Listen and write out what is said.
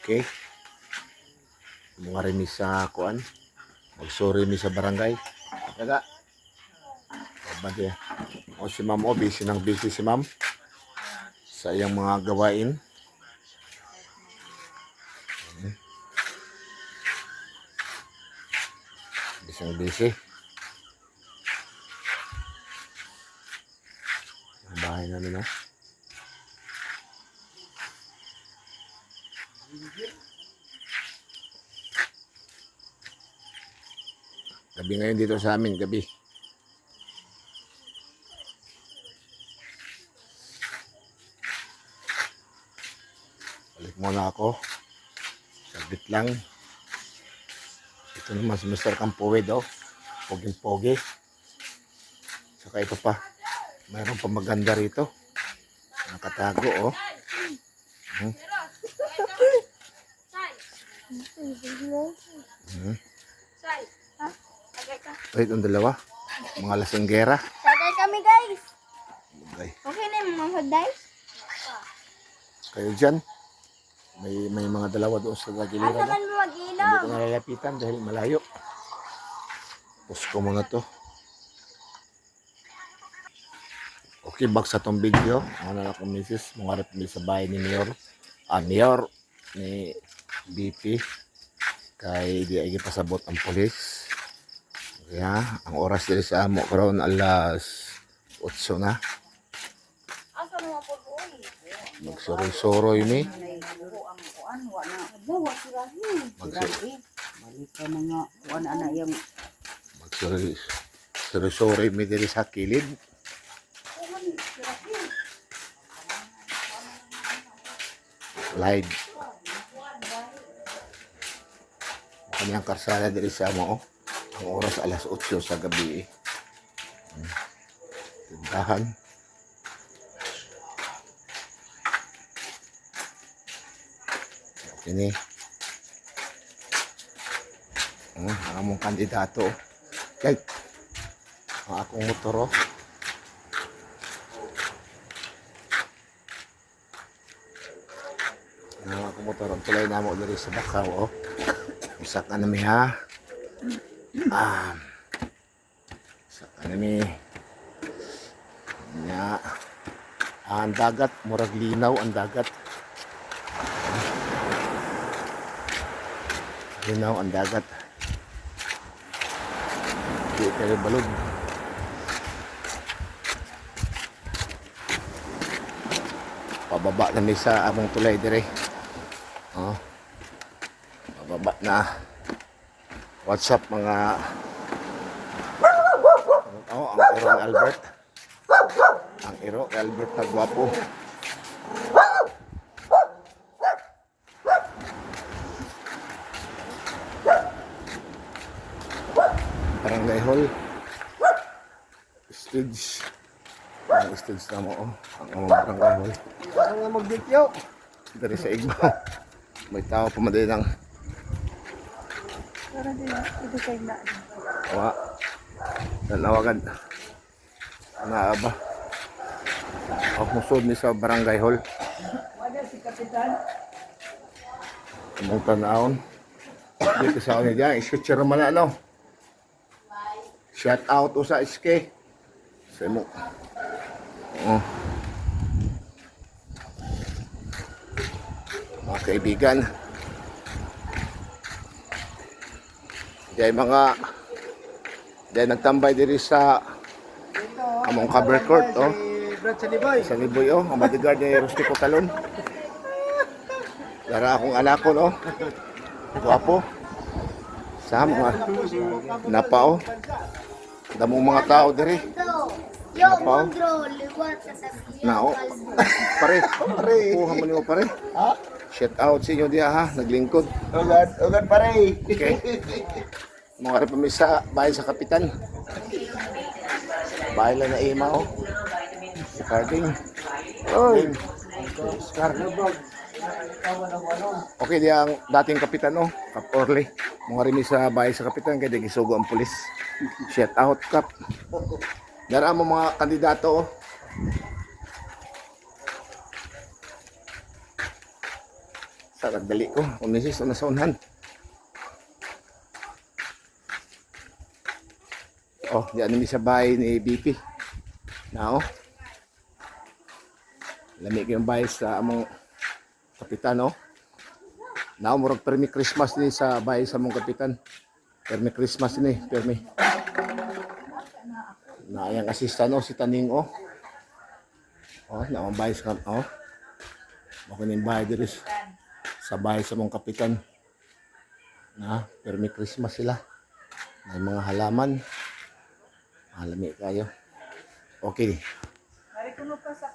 Okay. Mga rin sa kuan. Magsuri ni sa barangay. Taga. Bade. O si ma'am o, busy si ma'am. Sa iyang mga gawain. Busy. Ang bahay namin, no? Gabi ngayon dito sa amin, gabi. Balik muna ako. Saglit lang. Ito naman si Mr. Campuwid, oh. Poging-pogi. Saka ito pa. Mayroon pa maganda rito. Nakatago, oh. Wait, ang dalawa. Mga lasinggera. Tagay kami, guys. Okay. Okay na yung mga guys. Kayo dyan. May mga dalawa doon sa giliran. Asa man No? mo Hindi mag-ilog? ko nalalapitan dahil malayo. Pus ko muna to. Okay, back sa tong video. Ano na akong misis. Mga rep sa bahay ni Mayor. Mayor ni BP. Kay di ay pasabot ang polis. Kaya, ang oras dito sa amo karon alas 8 na. Asa mo po doon? Magsoroy-soroy mi. Magsoroy-soroy mi diri sa kilid. Live. Kanyang karsada diri sa amo. Ang oras alas 8 sa gabi. Tindahan. Ini. Ang among kandidato. Kay ang akong motor. Ang akong motor. Ang tulay na mo diri sa Bakaw. Oh. Usak na nami ha. Usak na nami. Nya. Ang dagat. Murag linaw ang dagat. Linaw ang dagat. Di kayo balog. Pababa kami sa among tulay dire. Oh. Pababa na. What's up mga ang iro ni Albert. Ang iro ni Albert na gwapo. Barangay Hall. Stage. Ang stage na mo, oh. Ang among barangay hall. Ano nga mag-dikyo? Dari sa Igbaw. May tao pumaday ng Pero din, ito kayo na. awa. Nanawagan. Naaba. Ang musod ni sa barangay hall. Wala si Kapitan. Among tanawon. Dito sa kanya dyan. Iskutsara man na, ano. Shout out o sa SK. Sa mo. Oh. Mga kaibigan. Dahil nagtambay diri sa among cover court, oh. Si Brad Saniboy. Sa Liboy, oh. Ang bodyguard ni Rustico Talon. Lara akong alakon, oh. Guwapo. Sa mga napao. Damong mga tao diri. Yo, Napaw. Mondro, liwat sa tabi. Nao. Pare. Kuha mo niyo pare. Ha? Shout out sa inyo diha ha. Naglingkod. Ugan pare. Okay. Mga rin pa sa bahay sa kapitan. Bahay lang na ima, oh. Si Carding. Oy. Oscar. Okay, di ang dating kapitan, oh. Kap Orly. Mga rin sa bahay sa kapitan. Kaya di gisugo ang pulis. Shout out, Kap. Daraan mo mga kandidato, oh. Sa Nagdali ko. Kung misis, na sa unhan. Oh, yan namin sa bahay ni BP. Na oh. Lamig yung bahay sa among kapitan, oh. Na murag permi Christmas ni sa bahay sa among kapitan. Permi Christmas ni, permi. Na yang assistant, oh, si Taning, oh. Oh, na ang bahay sa, oh. Makunin bahay diri sa bahay sa among kapitan. Na permi Christmas sila. May mga halaman. Malami kayo. Okay. Hari kuno pa sa